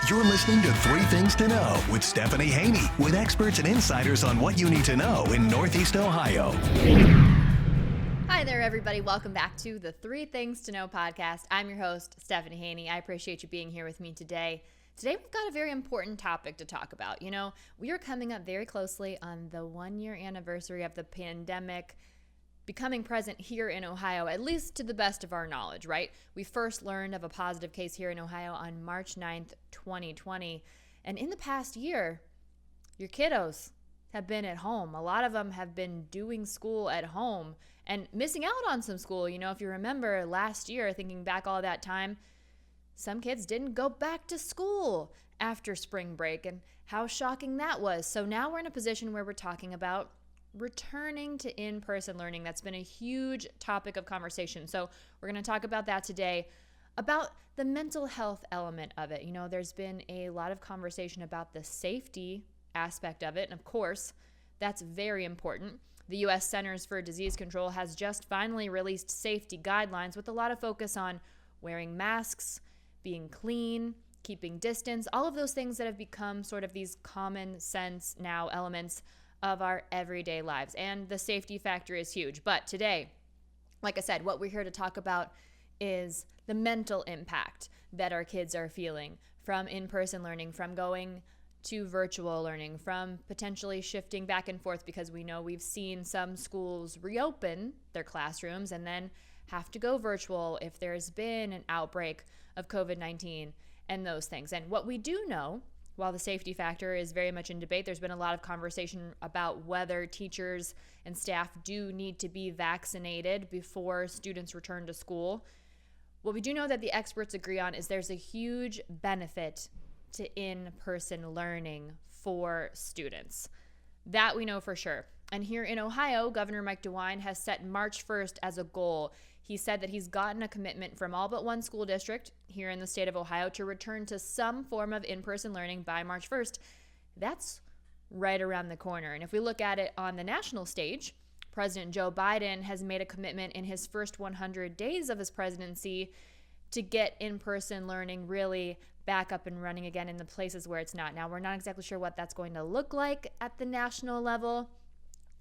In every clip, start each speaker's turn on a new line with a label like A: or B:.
A: You're listening to Three Things to Know with Stephanie Haney, with experts and insiders on what you need to know in Northeast Ohio.
B: Hi there, everybody. Welcome back to the Three Things to Know podcast. I'm your host, Stephanie Haney. I appreciate you being here with me today. Today, we've got a very important topic to talk about. You know, we are coming up very closely on the 1-year anniversary of the pandemic becoming present here in Ohio, at least to the best of our knowledge, right? We first learned of a positive case here in Ohio on March 9th, 2020. And in the past year, your kiddos have been at home. A lot of them have been doing school at home and missing out on some school. You know, if you remember last year, thinking back all that time, some kids didn't go back to school after spring break, and how shocking that was. So now we're in a position where we're talking about returning to in-person learning. That's been a huge topic of conversation. So we're going to talk about that today, about the mental health element of it. You know, there's been a lot of conversation about the safety aspect of it. And of course, that's very important. The U.S. Centers for Disease Control has just finally released safety guidelines with a lot of focus on wearing masks, being clean, keeping distance, all of those things that have become sort of these common sense now elements of our everyday lives. And the safety factor is huge. But today, like I said, what we're here to talk about is the mental impact that our kids are feeling from in-person learning, from going to virtual learning, from potentially shifting back and forth, because we know we've seen some schools reopen their classrooms and then have to go virtual if there's been an outbreak of COVID-19 and those things. And what we do know, while the safety factor is very much in debate, there's been a lot of conversation about whether teachers and staff do need to be vaccinated before students return to school. What we do know that the experts agree on is there's a huge benefit to in-person learning for students. That we know for sure. And here in Ohio, Governor Mike DeWine has set March 1st as a goal. He said that he's gotten a commitment from all but one school district here in the state of Ohio to return to some form of in-person learning by March 1st. That's right around the corner. And if we look at it on the national stage, President Joe Biden has made a commitment in his first 100 days of his presidency to get in-person learning really back up and running again in the places where it's not. Now, we're not exactly sure what that's going to look like at the national level.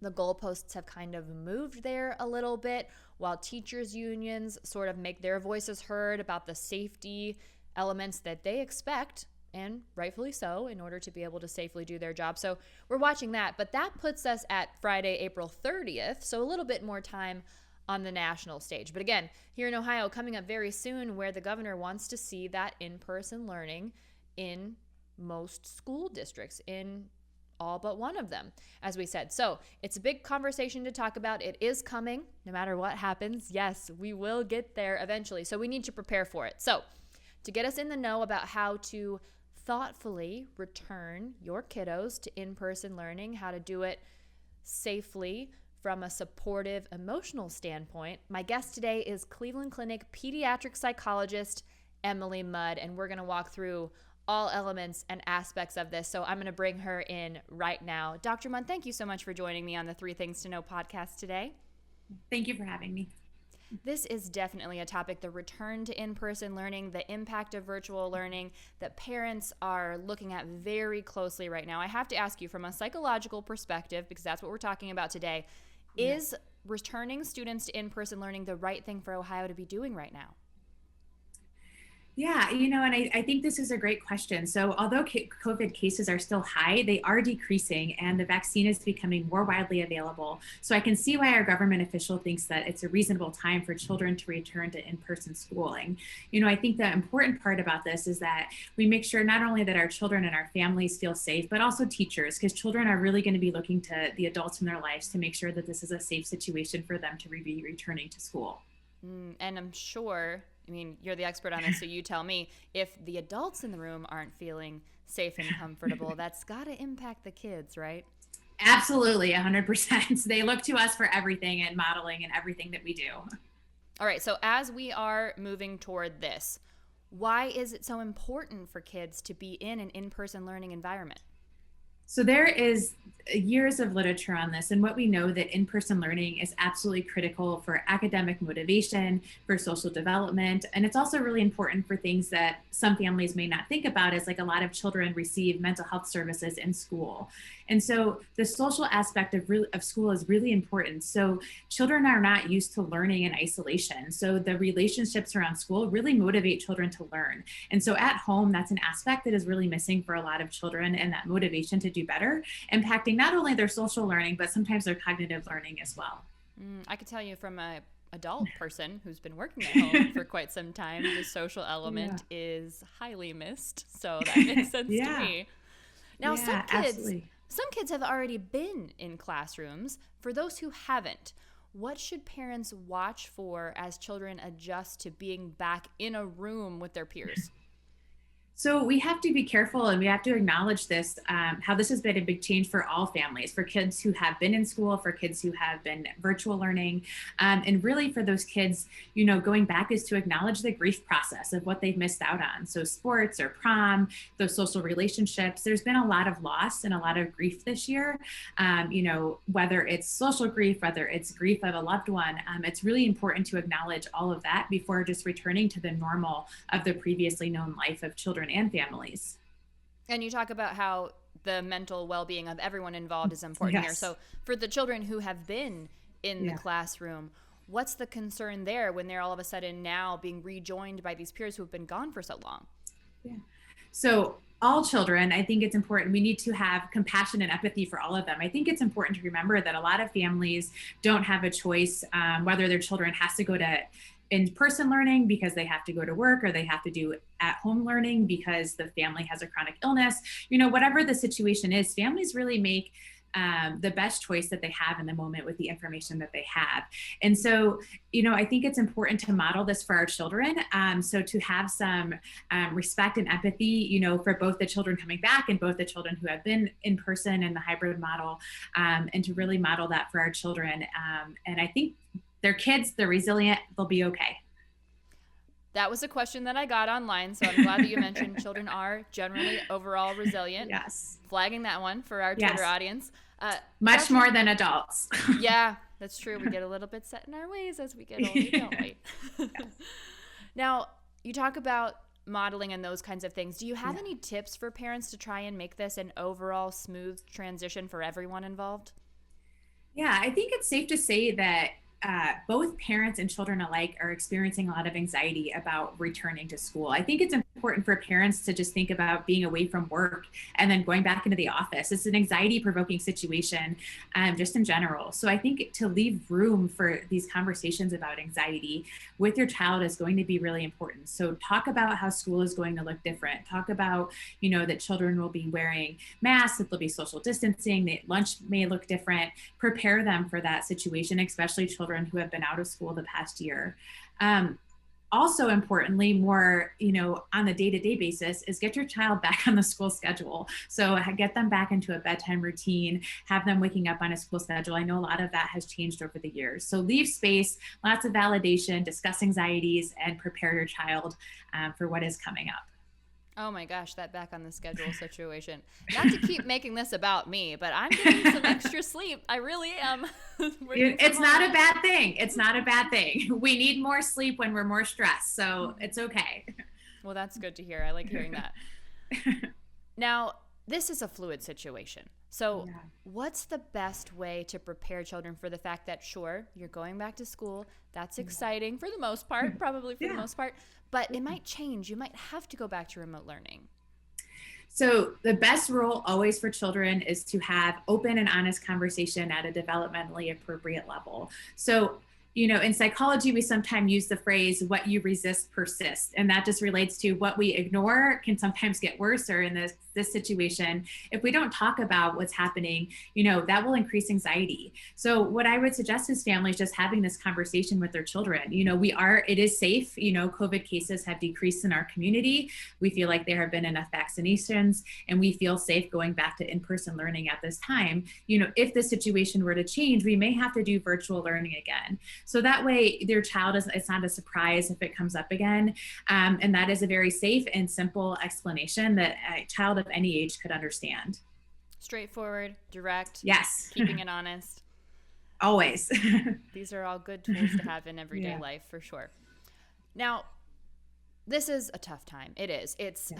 B: The goalposts have kind of moved there a little bit, while teachers' unions sort of make their voices heard about the safety elements that they expect, and rightfully so, in order to be able to safely do their job. So we're watching that, but that puts us at Friday, April 30th, so a little bit more time on the national stage. But again, here in Ohio, coming up very soon, where the governor wants to see that in-person learning in most school districts, in all but one of them, as we said. So it's a big conversation to talk about. It is coming no matter what happens. Yes, we will get there eventually. So we need to prepare for it. So to get us in the know about how to thoughtfully return your kiddos to in-person learning, how to do it safely from a supportive, emotional standpoint, my guest today is Cleveland Clinic pediatric psychologist Emily Mudd, and we're going to walk through all elements and aspects of this. So I'm going to bring her in right now. Dr. Mudd, thank you so much for joining me on the Three Things to Know podcast today.
C: Thank you for having me.
B: This is definitely a topic, the return to in-person learning, the impact of virtual learning, that parents are looking at very closely right now. I have to ask you, from a psychological perspective, because that's what we're talking about today, is returning students to in-person learning the right thing for Ohio to be doing right now?
C: Yeah, and I think this is a great question. So although COVID cases are still high, they are decreasing, and the vaccine is becoming more widely available. So I can see why our government official thinks that it's a reasonable time for children to return to in-person schooling. I think the important part about this is that we make sure not only that our children and our families feel safe, but also teachers, because children are really going to be looking to the adults in their lives to make sure that this is a safe situation for them to be returning to school.
B: And I'm sure, you're the expert on this, so you tell me, if the adults in the room aren't feeling safe and comfortable, that's got to impact the kids, right?
C: Absolutely, 100%. They look to us for everything and modeling and everything that we do.
B: All right, so as we are moving toward this, why is it so important for kids to be in an in-person learning environment?
C: So there is years of literature on this, and what we know that in-person learning is absolutely critical for academic motivation, for social development, and it's also really important for things that some families may not think about, as like a lot of children receive mental health services in school. And so the social aspect of school is really important. So children are not used to learning in isolation. So the relationships around school really motivate children to learn. And so at home, that's an aspect that is really missing for a lot of children, and that motivation to do better, impacting not only their social learning, but sometimes their cognitive learning as well.
B: I can tell you from an adult person who's been working at home for quite some time, the social element is highly missed. So that makes sense to me. Now, some kids have already been in classrooms. For those who haven't, what should parents watch for as children adjust to being back in a room with their peers?
C: So we have to be careful, and we have to acknowledge this, how this has been a big change for all families, for kids who have been in school, for kids who have been virtual learning. And really for those kids, going back is to acknowledge the grief process of what they've missed out on. So sports or prom, those social relationships, there's been a lot of loss and a lot of grief this year. Whether it's social grief, whether it's grief of a loved one, it's really important to acknowledge all of that before just returning to the normal of the previously known life of children and families.
B: And you talk about how the mental well-being of everyone involved is important here. So for the children who have been in the classroom, what's the concern there when they're all of a sudden now being rejoined by these peers who have been gone for so long?
C: So all children, I think it's important. We need to have compassion and empathy for all of them. I think it's important to remember that a lot of families don't have a choice whether their children has to go to in-person learning because they have to go to work, or they have to do at-home learning because the family has a chronic illness. Whatever the situation is, families really make the best choice that they have in the moment with the information that they have. And so, I think it's important to model this for our children. So to have some respect and empathy, for both the children coming back and both the children who have been in person in the hybrid model, and to really model that for our children. And I think they're kids, they're resilient, they'll be okay.
B: That was a question that I got online, so I'm glad that you mentioned children are generally overall resilient.
C: Yes.
B: Flagging that one for our Twitter audience.
C: Much more than adults.
B: Yeah, that's true. We get a little bit set in our ways as we get older, don't we? Now, you talk about modeling and those kinds of things. Do you have any tips for parents to try and make this an overall smooth transition for everyone involved?
C: Yeah, I think it's safe to say that both parents and children alike are experiencing a lot of anxiety about returning to school. I think it's important for parents to just think about being away from work and then going back into the office. It's an anxiety-provoking situation, just in general. So I think to leave room for these conversations about anxiety with your child is going to be really important. So talk about how school is going to look different. Talk about, that children will be wearing masks, that there'll be social distancing, that lunch may look different. Prepare them for that situation, especially children who have been out of school the past year. Also importantly, more, on the day-to-day basis, is get your child back on the school schedule. So get them back into a bedtime routine, have them waking up on a school schedule. I know a lot of that has changed over the years. So leave space, lots of validation, discuss anxieties, and prepare your child for what is coming up.
B: Oh my gosh, that back on the schedule situation. Not to keep making this about me, but I'm getting some extra sleep. I really am.
C: It's not a bad thing. It's not a bad thing. We need more sleep when we're more stressed, so it's okay.
B: Well, that's good to hear. I like hearing that. Now, this is a fluid situation. So what's the best way to prepare children for the fact that, sure, you're going back to school. That's exciting for the most part, probably for the most part, but it might change. You might have to go back to remote learning.
C: So the best rule always for children is to have open and honest conversation at a developmentally appropriate level. So, in psychology, we sometimes use the phrase, what you resist persists. And that just relates to what we ignore can sometimes get worse, or in this situation, if we don't talk about what's happening, that will increase anxiety. So what I would suggest is families just having this conversation with their children. It is safe. COVID cases have decreased in our community. We feel like there have been enough vaccinations, and we feel safe going back to in-person learning at this time. If the situation were to change, we may have to do virtual learning again. So that way their child it's not a surprise if it comes up again. And that is a very safe and simple explanation that a child of any age could understand.
B: Straightforward, direct.
C: Yes.
B: Keeping it honest.
C: Always.
B: These are all good tools to have in everyday life for sure. Now, this is a tough time. It is. It's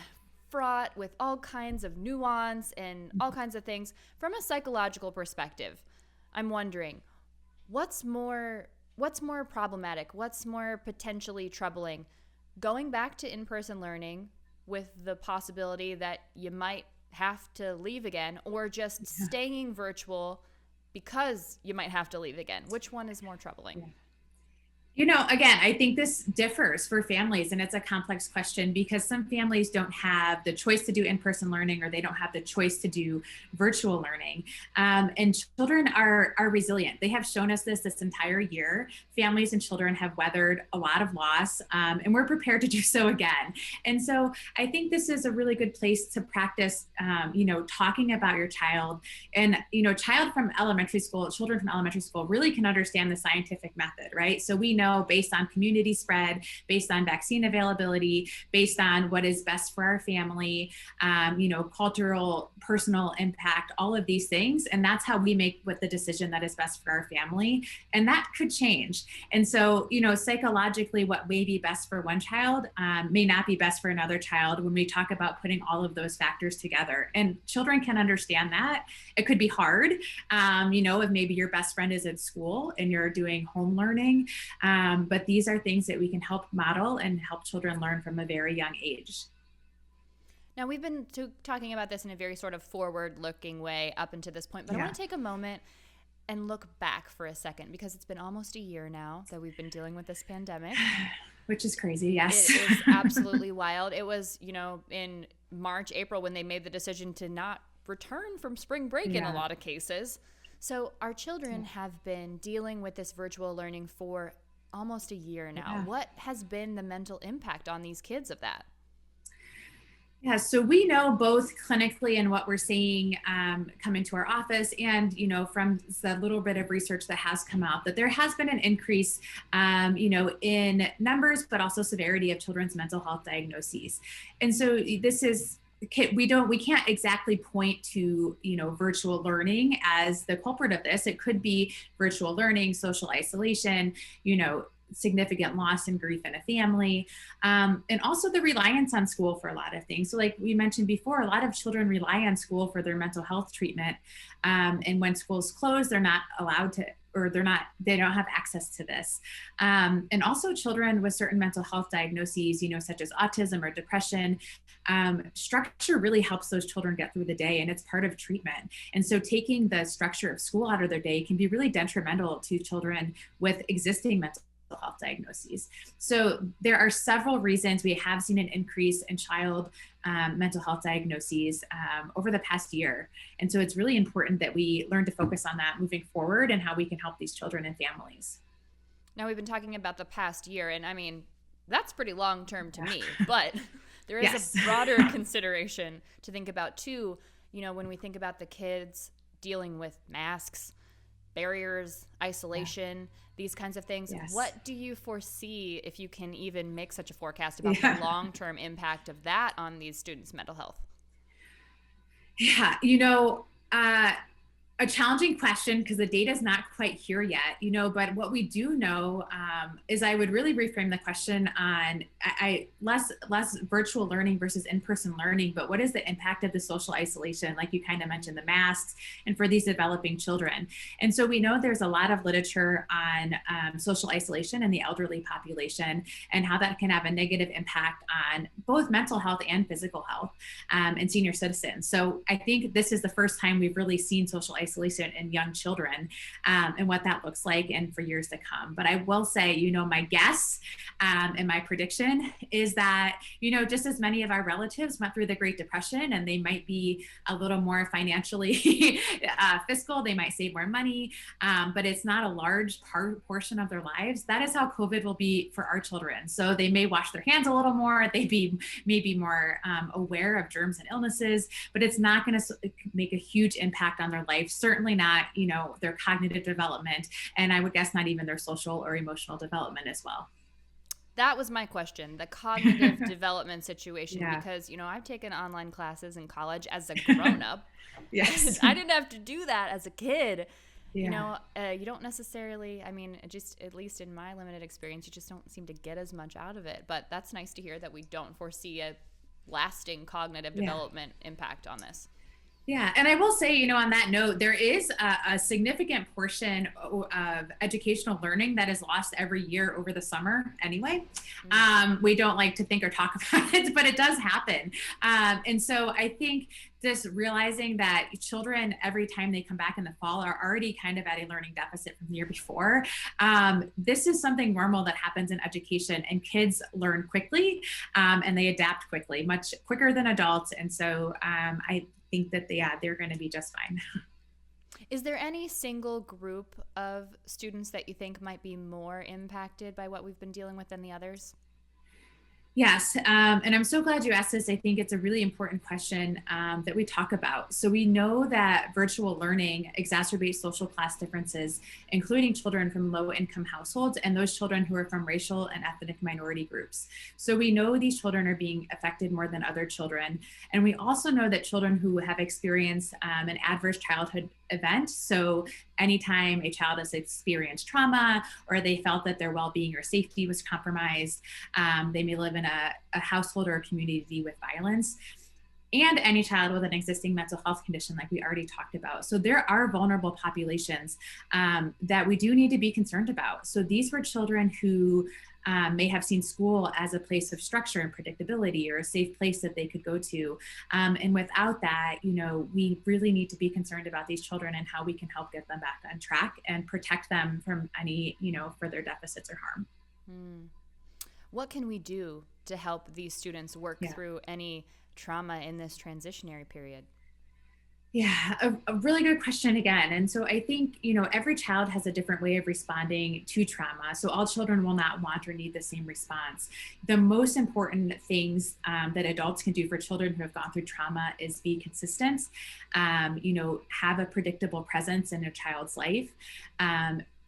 B: fraught with all kinds of nuance and all kinds of things. From a psychological perspective, I'm wondering, what's more problematic? What's more potentially troubling? Going back to in-person learning with the possibility that you might have to leave again, or just staying virtual because you might have to leave again? Which one is more troubling?
C: Again, I think this differs for families, and it's a complex question because some families don't have the choice to do in-person learning, or they don't have the choice to do virtual learning. And children are resilient. They have shown us this entire year. Families and children have weathered a lot of loss, and we're prepared to do so again. And so I think this is a really good place to practice, talking about your child. And, children from elementary school really can understand the scientific method, right? So we know based on community spread, based on vaccine availability, based on what is best for our family, cultural, personal impact, all of these things. And that's how we make the decision that is best for our family. And that could change. And so, psychologically, what may be best for one child may not be best for another child when we talk about putting all of those factors together. And children can understand that. It could be hard, if maybe your best friend is at school and you're doing home learning. But these are things that we can help model and help children learn from a very young age.
B: Now, we've been talking about this in a very sort of forward-looking way up until this point, but I want to take a moment and look back for a second, because it's been almost a year now that we've been dealing with this pandemic.
C: Which is crazy, yes.
B: It is absolutely wild. It was, in March, April, when they made the decision to not return from spring break in a lot of cases. So our children have been dealing with this virtual learning for almost a year now. What has been the mental impact on these kids of that?
C: Yeah, so we know both clinically and what we're seeing come into our office, and from the little bit of research that has come out, that there has been an increase in numbers, but also severity of children's mental health diagnoses. And so this is, we can't exactly point to virtual learning as the culprit of this. It could be virtual learning, social isolation, significant loss and grief in a family, and also the reliance on school for a lot of things. So like we mentioned before, a lot of children rely on school for their mental health treatment, and when schools close, they're not allowed to, or they don't have access to this. And also children with certain mental health diagnoses, such as autism or depression, structure really helps those children get through the day, and it's part of treatment. And so taking the structure of school out of their day can be really detrimental to children with existing mental health diagnoses. So there are several reasons we have seen an increase in child mental health diagnoses over the past year. And so it's really important that we learn to focus on that moving forward and how we can help these children and families.
B: Now, we've been talking about the past year, and I mean, that's pretty long term to me, but there is a broader consideration to think about too. When we think about the kids dealing with masks, barriers, isolation, these kinds of things. What do you foresee, if you can even make such a forecast, about the long-term impact of that on these students' mental health? A challenging question because the data is not quite here yet, but what we do know is I would really reframe the question on less virtual learning versus in-person learning, but what is the impact of the social isolation, like you kind of mentioned, the masks, and for these developing children. And so we know there's a lot of literature on social isolation in the elderly population and how that can have a negative impact on both mental health and physical health in senior citizens. So I think this is the first time we've really seen social isolation in young children and what that looks like and for years to come. But I will say, my guess and my prediction is that, just as many of our relatives went through the Great Depression and they might be a little more financially fiscal, they might save more money, but it's not a large portion of their lives. That is how COVID will be for our children. So they may wash their hands a little more, they may be more aware of germs and illnesses, but it's not going to make a huge impact on their life. Certainly not, their cognitive development, and I would guess not even their social or emotional development as well. That was my question, the cognitive development situation,
C: Yeah.
B: because, I've taken online classes in college as a grown-up.
C: Yes.
B: I didn't have to do that as a kid.
C: Yeah.
B: You don't necessarily, just at least in my limited experience, you just don't seem to get as much out of it. But that's nice to hear that we don't foresee a lasting cognitive development impact on this.
C: Yeah. And I will say, on that note, there is a significant portion of educational learning that is lost every year over the summer anyway. We don't like to think or talk about it, but it does happen. And so I think just realizing that children, every time they come back in the fall, are already kind of at a learning deficit from the year before. This is something normal that happens in education, and kids learn quickly and they adapt quickly, much quicker than adults. And so I think that they're going to be just fine.
B: Is there any single group of students that you think might be more impacted by what we've been dealing with than the others?
C: Yes, and I'm so glad you asked this. I think it's a really important question that we talk about. So we know that virtual learning exacerbates social class differences, including children from low-income households and those children who are from racial and ethnic minority groups. So we know these children are being affected more than other children. And we also know that children who have experienced an adverse childhood event, so anytime a child has experienced trauma or they felt that their well-being or safety was compromised, they may live in a household or a community with violence, and any child with an existing mental health condition like we already talked about. So there are vulnerable populations that we do need to be concerned about. So these were children who may have seen school as a place of structure and predictability, or a safe place that they could go to. And without that, we really need to be concerned about these children and how we can help get them back on track and protect them from any, further deficits or harm.
B: What can we do to help these students work through any trauma in this transitionary period?
C: Yeah, a really good question again. And so I think, every child has a different way of responding to trauma. So all children will not want or need the same response. The most important things that adults can do for children who have gone through trauma is be consistent, have a predictable presence in a child's life.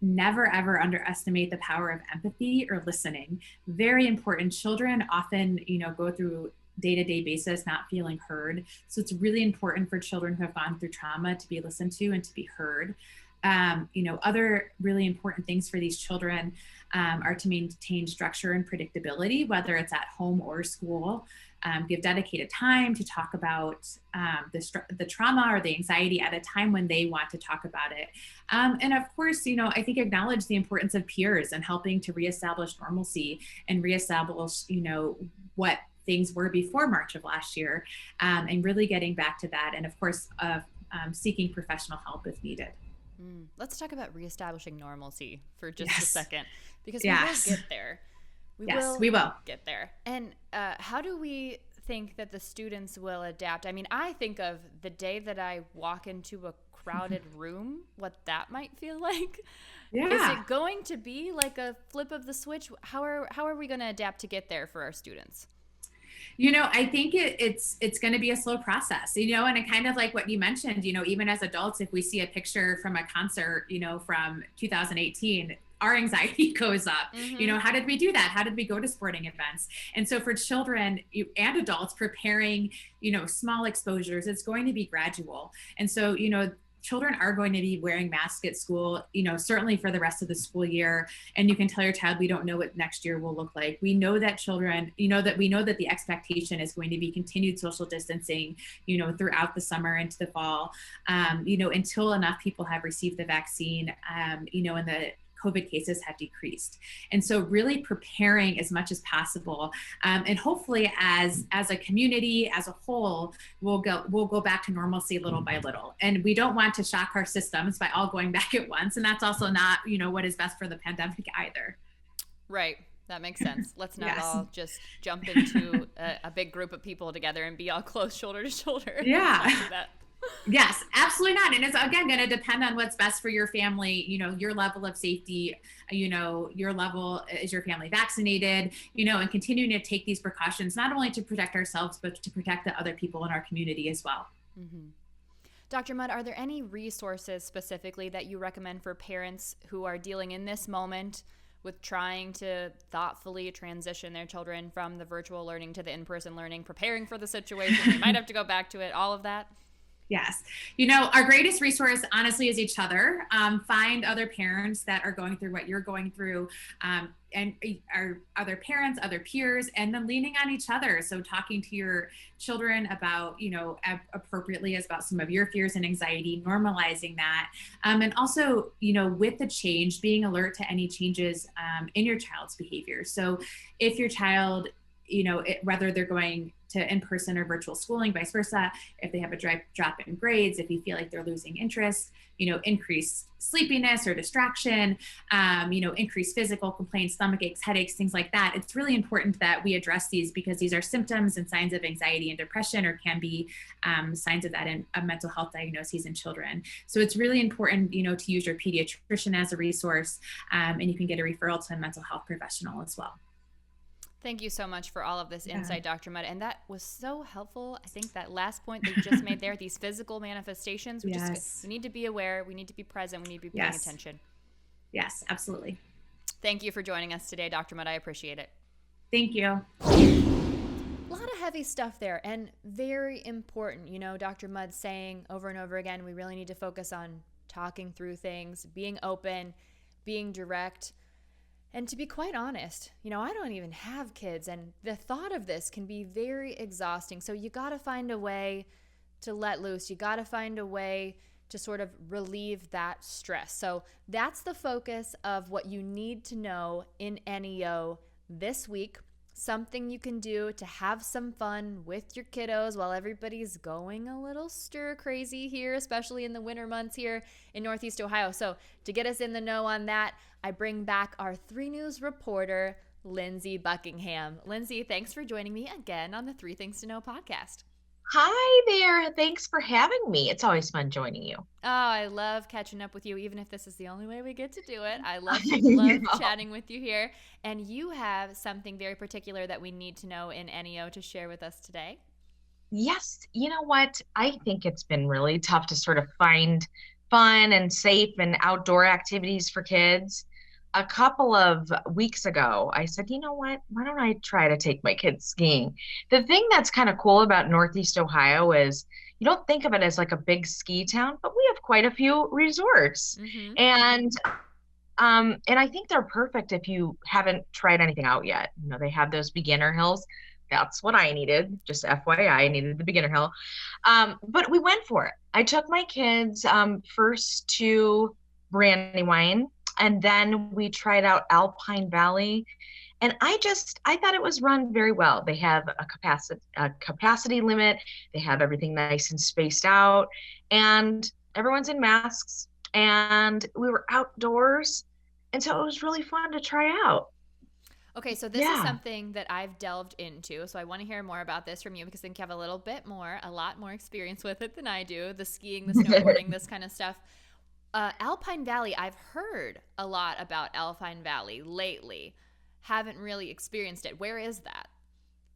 C: Never, ever underestimate the power of empathy or listening. Very important. Children often, go through day-to-day basis not feeling heard. So it's really important for children who have gone through trauma to be listened to and to be heard. Other really important things for these children are to maintain structure and predictability, whether it's at home or school. Give dedicated time to talk about the trauma or the anxiety at a time when they want to talk about it. And of course, I think acknowledge the importance of peers and helping to reestablish normalcy and reestablish, what things were before March of last year, and really getting back to that. And of course, seeking professional help if needed.
B: Let's talk about reestablishing normalcy for just a second, because we will get there. We will get there. And how do we think that the students will adapt? I think of the day that I walk into a crowded room, what that might feel like. Yeah. Is it going to be like a flip of the switch? How are we going to adapt to get there for our students?
C: I think it's going to be a slow process, and it kind of like what you mentioned, even as adults, if we see a picture from a concert, from 2018, our anxiety goes up. Mm-hmm. How did we do that? How did we go to sporting events? And so for children and adults preparing, small exposures, it's going to be gradual. And so, children are going to be wearing masks at school, certainly for the rest of the school year. And you can tell your child, we don't know what next year will look like. We know that children, we know that the expectation is going to be continued social distancing, throughout the summer into the fall, until enough people have received the vaccine, and the COVID cases have decreased. And so really preparing as much as possible. And hopefully as a community, as a whole, we'll go back to normalcy little by little. And we don't want to shock our systems by all going back at once. And that's also not, what is best for the pandemic either.
B: Right. That makes sense. Let's not all just jump into a big group of people together and be all close shoulder to shoulder.
C: Yeah. Yes, absolutely not. And it's, again, going to depend on what's best for your family, your level of safety, your level, is your family vaccinated, and continuing to take these precautions, not only to protect ourselves, but to protect the other people in our community as well.
B: Mm-hmm. Dr. Mudd, are there any resources specifically that you recommend for parents who are dealing in this moment with trying to thoughtfully transition their children from the virtual learning to the in-person learning, preparing for the situation. They might have to go back to it, all of that.
C: Yes. Our greatest resource, honestly, is each other. Find other parents that are going through what you're going through, and our other parents, other peers, and then leaning on each other. So talking to your children about, appropriately about some of your fears and anxiety, normalizing that. And also, with the change, being alert to any changes in your child's behavior. So if your child, whether they're going to in-person or virtual schooling, vice versa, if they have a drop in grades, if you feel like they're losing interest, increased sleepiness or distraction, increased physical complaints, stomach aches, headaches, things like that. It's really important that we address these because these are symptoms and signs of anxiety and depression, or can be signs of that in mental health diagnoses in children. So it's really important, to use your pediatrician as a resource, and you can get a referral to a mental health professional as well.
B: Thank you so much for all of this insight, Dr. Mudd. And that was so helpful. I think that last point that you just made there, these physical manifestations, we need to be aware, we need to be present, we need to be paying attention.
C: Yes, absolutely.
B: Thank you for joining us today, Dr. Mudd. I appreciate it.
C: Thank you.
B: A lot of heavy stuff there, and very important. Dr. Mudd saying over and over again, we really need to focus on talking through things, being open, being direct. And to be quite honest, I don't even have kids, and the thought of this can be very exhausting. So you got to find a way to let loose. You got to find a way to sort of relieve that stress. So that's the focus of what you need to know in NEO this week. Something you can do to have some fun with your kiddos while everybody's going a little stir crazy here, especially in the winter months here in Northeast Ohio. So to get us in the know on that, I bring back our 3 News reporter, Lindsay Buckingham. Lindsay, thanks for joining me again on the 3 Things to Know podcast.
D: Hi there. Thanks for having me. It's always fun joining you.
B: Oh, I love catching up with you, even if this is the only way we get to do it. I love chatting with you here. And you have something very particular that we need to know in NEO to share with us today.
D: Yes. You know what? I think it's been really tough to sort of find fun and safe and outdoor activities for kids. A couple of weeks ago, I said, you know what, why don't I try to take my kids skiing? The thing that's kind of cool about Northeast Ohio is you don't think of it as like a big ski town, but we have quite a few resorts. Mm-hmm. And I think they're perfect if you haven't tried anything out yet. They have those beginner hills. That's what I needed. Just FYI, I needed the beginner hill. But we went for it. I took my kids first to Brandywine, and then we tried out Alpine Valley. And I thought it was run very well. They have a capacity limit. They have everything nice and spaced out, and everyone's in masks, and we were outdoors. And so it was really fun to try out.
B: Okay, so this is something that I've delved into. So I want to hear more about this from you because I think you have a lot more experience with it than I do. The skiing, the snowboarding, this kind of stuff. Alpine Valley, I've heard a lot about Alpine Valley lately. Haven't really experienced it. Where is that?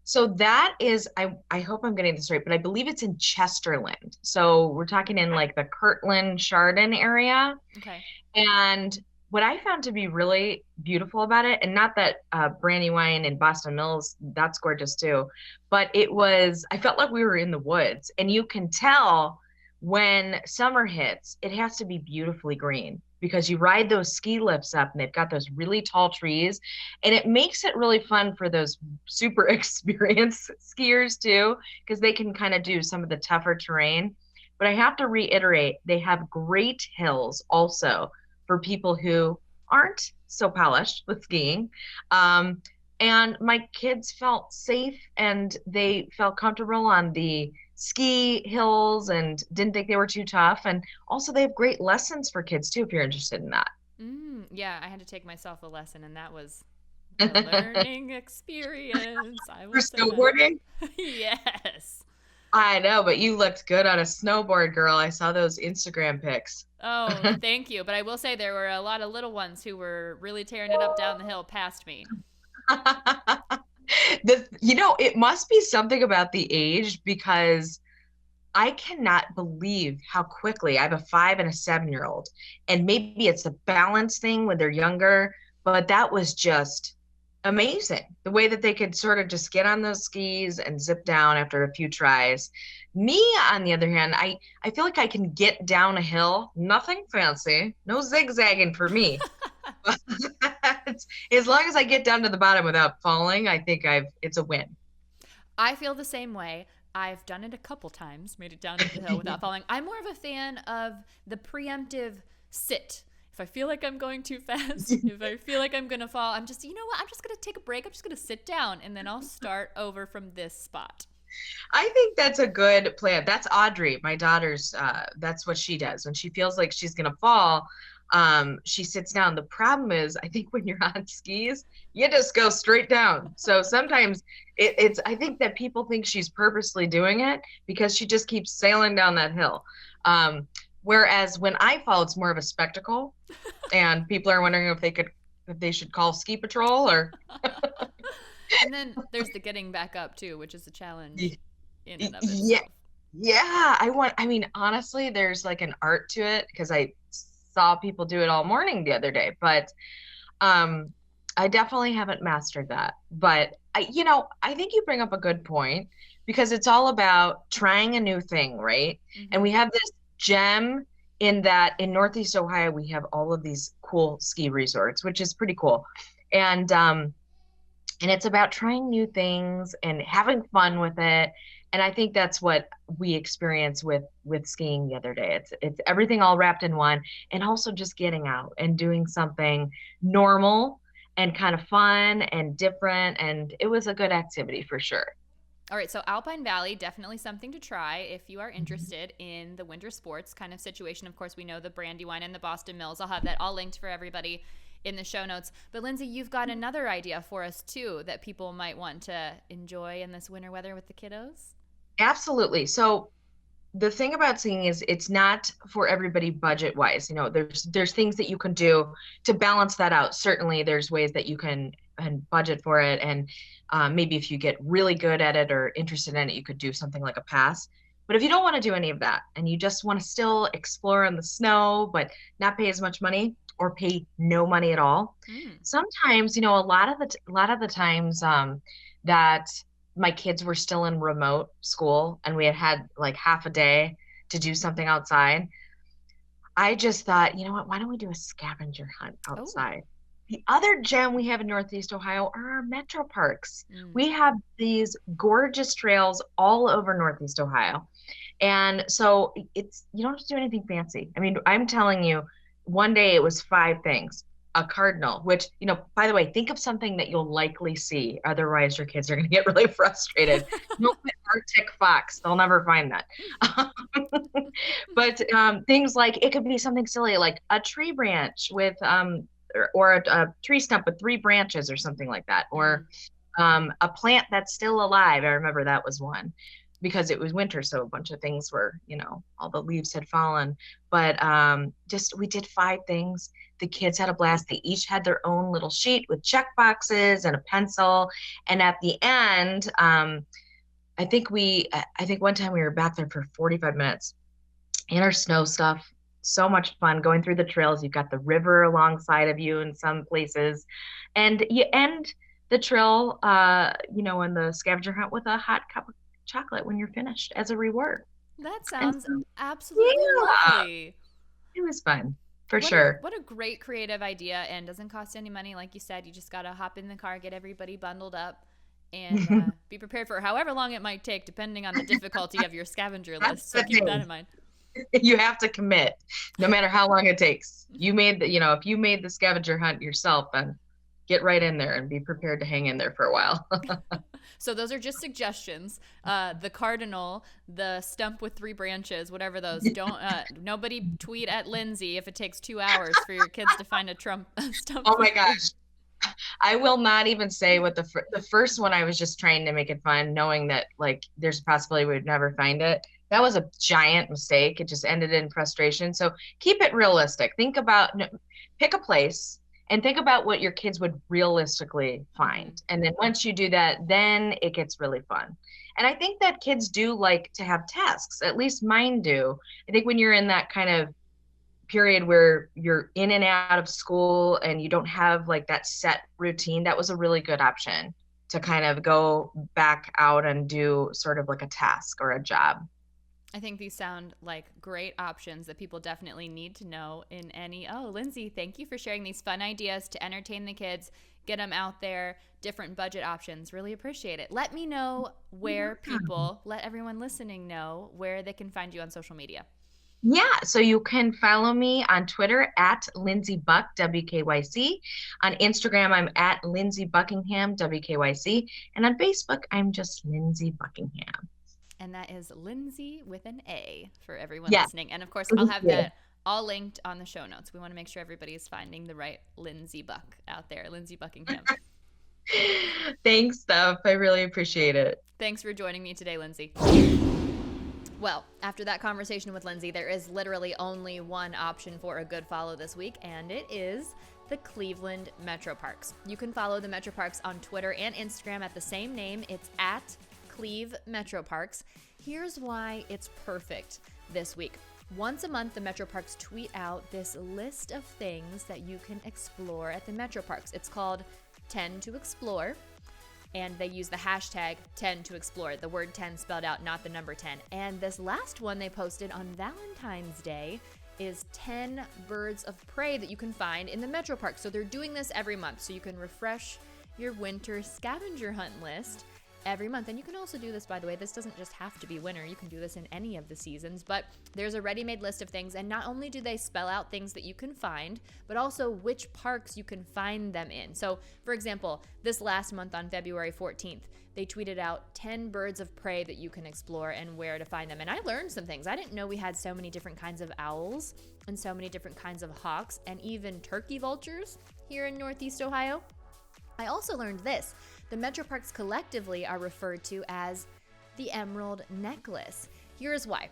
D: So that is, I hope I'm getting this right, but I believe it's in Chesterland. So we're talking in like the Kirtland, Chardon area. Okay. And what I found to be really beautiful about it, and not that Brandywine and Boston Mills, that's gorgeous too, but I felt like we were in the woods, and you can tell when summer hits, it has to be beautifully green because you ride those ski lifts up and they've got those really tall trees, and it makes it really fun for those super experienced skiers too, because they can kind of do some of the tougher terrain. But I have to reiterate, they have great hills also for people who aren't so polished with skiing. And my kids felt safe and they felt comfortable on the ski hills and didn't think they were too tough. And also they have great lessons for kids too, if you're interested in that.
B: Yeah, I had to take myself a lesson, and that was a learning experience.
D: For snowboarding?
B: Yes.
D: I know, but you looked good on a snowboard, girl. I saw those Instagram pics.
B: Oh, thank you. But I will say there were a lot of little ones who were really tearing it up down the hill past me.
D: It must be something about the age, because I cannot believe how quickly I have a 5 and a 7-year-old, and maybe it's a balance thing when they're younger, but that was just amazing. The way that they could sort of just get on those skis and zip down after a few tries. Me, on the other hand, I feel like I can get down a hill, nothing fancy, no zigzagging for me. As long as I get down to the bottom without falling, I think it's a win.
B: I feel the same way. I've done it a couple times, made it down to the hill without falling. I'm more of a fan of the preemptive sit. If I feel like I'm going too fast, if I feel like I'm going to fall, I'm just, you know what? I'm just going to take a break. I'm just going to sit down, and then I'll start over from this spot.
D: I think that's a good plan. That's Audrey, my daughter's, that's what she does. When she feels like she's going to fall, she sits down. The problem is, I think when you're on skis, you just go straight down. So sometimes I think that people think she's purposely doing it because she just keeps sailing down that hill. Whereas when I fall, it's more of a spectacle, and people are wondering if they should call ski patrol or.
B: And then there's the getting back up too, which is a challenge in and of itself.
D: Yeah. I mean, honestly, there's like an art to it because I saw people do it all morning the other day, but I definitely haven't mastered that. But I think you bring up a good point because it's all about trying a new thing, right? Mm-hmm. And we have this gem in that in Northeast Ohio, we have all of these cool ski resorts, which is pretty cool. And it's about trying new things and having fun with it. And I think that's what we experience with skiing the other day. It's everything all wrapped in one, and also just getting out and doing something normal and kind of fun and different. And it was a good activity for sure.
B: All right, so Alpine Valley, definitely something to try if you are interested in the winter sports kind of situation. Of course, we know the Brandywine and the Boston Mills. I'll have that all linked for everybody in the show notes. But Lindsay, you've got another idea for us too that people might want to enjoy in this winter weather with the kiddos.
D: Absolutely. So the thing about skiing is it's not for everybody budget wise. There's things that you can do to balance that out. Certainly there's ways that you can budget for it. And maybe if you get really good at it or interested in it, you could do something like a pass. But if you don't want to do any of that and you just want to still explore in the snow, but not pay as much money or pay no money at all, sometimes, a lot of the times that my kids were still in remote school and we had like half a day to do something outside, I just thought, you know what, why don't we do a scavenger hunt outside? Oh. The other gem we have in Northeast Ohio are our Metroparks. We have these gorgeous trails all over Northeast Ohio. And so you don't have to do anything fancy. I mean, I'm telling you, one day it was 5 things. A cardinal, which, by the way, think of something that you'll likely see. Otherwise, your kids are going to get really frustrated. No Arctic fox. They'll never find that. But things like, it could be something silly, like a tree branch with, or a tree stump with 3 branches or something like that. Or a plant that's still alive. I remember that was one. Because it was winter, so a bunch of things were, all the leaves had fallen. But we did 5 things. The kids had a blast. They each had their own little sheet with check boxes and a pencil. And at the end, I think one time we were back there for 45 minutes in our snow stuff. So much fun going through the trails. You've got the river alongside of you in some places. And you end the trail, in the scavenger hunt with a hot cup of chocolate when you're finished as a reward.
B: That sounds absolutely lovely.
D: It was fun for sure.
B: What a great creative idea, and doesn't cost any money. Like you said, you just got to hop in the car, get everybody bundled up, and be prepared for however long it might take, depending on the difficulty of your scavenger list. So keep that in mind.
D: You have to commit no matter how long it takes. If you made the scavenger hunt yourself, then get right in there and be prepared to hang in there for a while.
B: So those are just suggestions. The cardinal, the stump with 3 branches, whatever those. Don't nobody tweet at Lindsay if it takes 2 hours for your kids to find a stump.
D: Oh my gosh. I will not even say what the first one, I was just trying to make it fun, knowing that like there's a possibility we would never find it. That was a giant mistake. It just ended in frustration. So keep it realistic. Pick a place and think about what your kids would realistically find. And then once you do that, then it gets really fun. And I think that kids do like to have tasks. At least mine do. I think when you're in that kind of period where you're in and out of school and you don't have like that set routine, that was a really good option to kind of go back out and do sort of like a task or a job.
B: I think these sound like great options that people definitely need to know in any. Oh, Lindsay, thank you for sharing these fun ideas to entertain the kids, get them out there, different budget options. Really appreciate it. Let me know where let everyone listening know where they can find you on social media.
D: Yeah, so you can follow me on Twitter at Lindsay Buck, WKYC. On Instagram, I'm at Lindsay Buckingham, WKYC. And on Facebook, I'm just Lindsay Buckingham.
B: And that is Lindsay with an A for everyone listening. And of course, I'll have that all linked on the show notes. We want to make sure everybody is finding the right Lindsay Buck out there, Lindsay Buckingham.
D: Thanks, Steph. I really appreciate it.
B: Thanks for joining me today, Lindsay. Well, after that conversation with Lindsay, there is literally only one option for a good follow this week, and it is the Cleveland Metroparks. You can follow the Metroparks on Twitter and Instagram at the same name. It's at Cleve Metroparks. Here's why it's perfect this week. Once a month, the Metroparks tweet out this list of things that you can explore at the Metroparks. It's called 10 to Explore, and they use the hashtag 10 to Explore, the word 10 spelled out, not the number 10. And this last one they posted on Valentine's Day is 10 birds of prey that you can find in the Metroparks. So they're doing this every month, so you can refresh your winter scavenger hunt list every month. And you can also do this, by the way, this doesn't just have to be winter. You can do this in any of the seasons, but there's a ready-made list of things. And not only do they spell out things that you can find, but also which parks you can find them in. So for example, this last month on February 14th, they tweeted out 10 birds of prey that you can explore and where to find them. And I learned some things. I didn't know we had so many different kinds of owls and so many different kinds of hawks and even turkey vultures here in Northeast Ohio. I also learned this. The Metroparks collectively are referred to as the Emerald Necklace. Here's why.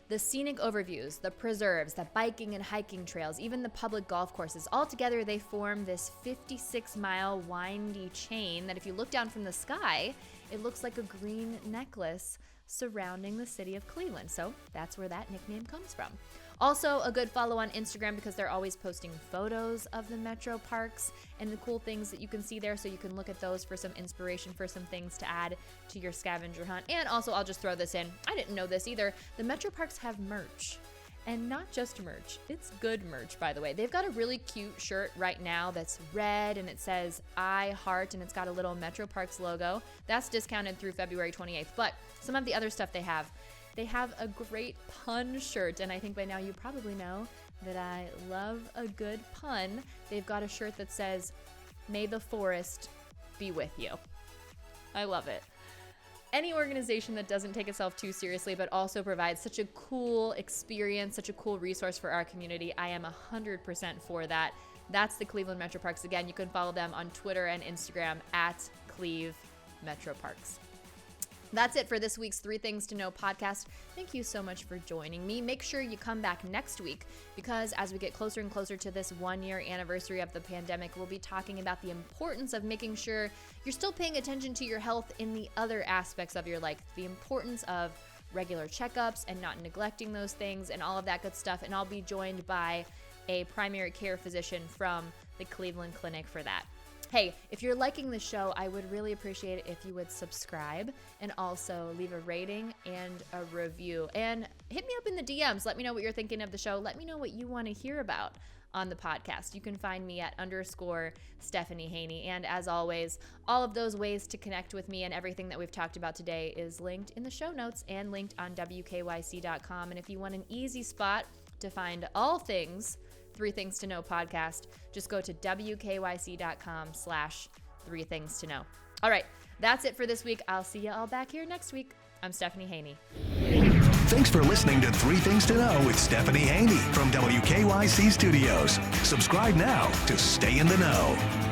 B: The scenic overviews, the preserves, the biking and hiking trails, even the public golf courses, all together they form this 56-mile windy chain that if you look down from the sky, it looks like a green necklace surrounding the city of Cleveland. So that's where that nickname comes from. Also, a good follow on Instagram because they're always posting photos of the Metroparks and the cool things that you can see there, so you can look at those for some inspiration for some things to add to your scavenger hunt. And also, I'll just throw this in. I didn't know this either. The Metroparks have merch. And not just merch. It's good merch, by the way. They've got a really cute shirt right now that's red and it says I heart and it's got a little Metroparks logo. That's discounted through February 28th. But some of the other stuff they have a great pun shirt, and I think by now you probably know that I love a good pun. They've got a shirt that says, "May the forest be with you." I love it. Any organization that doesn't take itself too seriously but also provides such a cool experience, such a cool resource for our community, I am 100% for that. That's the Cleveland Metroparks. Again, you can follow them on Twitter and Instagram at Cleve Metroparks. That's it for this week's 3 Things to Know podcast. Thank you so much for joining me. Make sure you come back next week because as we get closer and closer to this 1-year anniversary of the pandemic, we'll be talking about the importance of making sure you're still paying attention to your health in the other aspects of your life, the importance of regular checkups and not neglecting those things and all of that good stuff. And I'll be joined by a primary care physician from the Cleveland Clinic for that. Hey, if you're liking the show, I would really appreciate it if you would subscribe and also leave a rating and a review. And hit me up in the DMs. Let me know what you're thinking of the show. Let me know what you want to hear about on the podcast. You can find me at _Stephanie Haney. And as always, all of those ways to connect with me and everything that we've talked about today is linked in the show notes and linked on WKYC.com. And if you want an easy spot to find all things 3 Things to Know podcast, just go to WKYC.com/3 Things to Know. All right, that's it for this week. I'll see you all back here next week. I'm Stephanie Haney.
A: Thanks for listening to 3 Things to Know with Stephanie Haney from WKYC Studios. Subscribe now to stay in the know.